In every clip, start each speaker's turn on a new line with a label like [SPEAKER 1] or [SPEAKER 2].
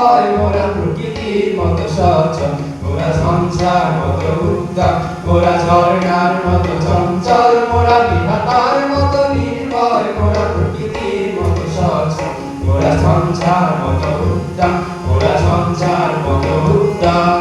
[SPEAKER 1] নির্ভয় মোরা প্রকৃতির মতো সচল মোরা ঝঞ্ঝার মতো উদ্দাম মোরা ঝর্ণার মতো চঞ্চল মোরা বিধাতার মতো নির্ভয় মোরা প্রকৃতির মতো সচল মোরা ঝঞ্ঝার মতো উদ্দাম মোরা ঝঞ্ঝার মতো উদ্দাম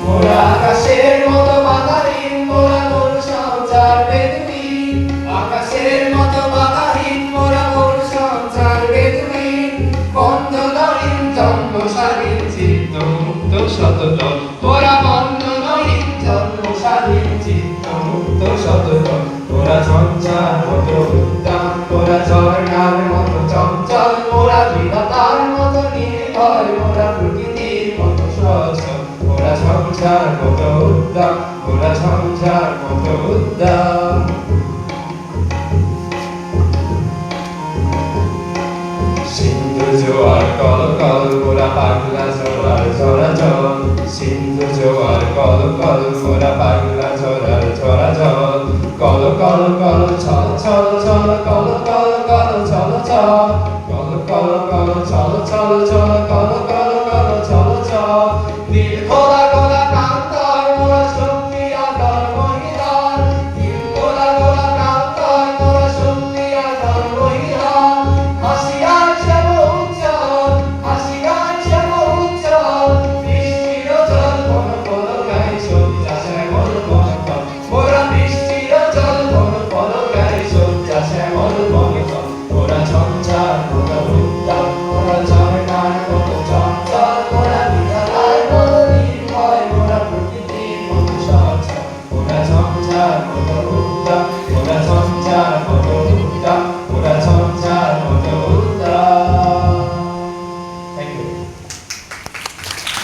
[SPEAKER 1] মোরা আকাশের মতো বাধাহীন মোরা গরু সঞ্চার বেদুইন আকাশের মতো বাধাহীন মোরা গরু সঞ্চার বেদুইন বন্ধনহীন জন্মস্বাধীন চিত্ত মুক্ত শতদল মোরা বন্ধনহীন জন্মস্বাধীন চিত্ত মুক্ত শতদল মোরা ঝঞ্ঝার মতো উদ্দাম মোরা ঝর্ণার মতো চঞ্চল মোরা বিধাতার মতো নির্ভয় মোরা প্রকৃতির মতো সচল মোরা ঝঞ্ঝার মতো উদ্দাম মোরা ঝঞ্ঝার মতো উদ্দাম সিন্ধু জোয়ার কল কল মোরা পাগলা ঝরার ঝরা জল সিন্ধু জোয়ার কল কল মোরা পাগলা ঝরার ঝরা জল কল কল কল ছল ছল ছল কল কল কল ছল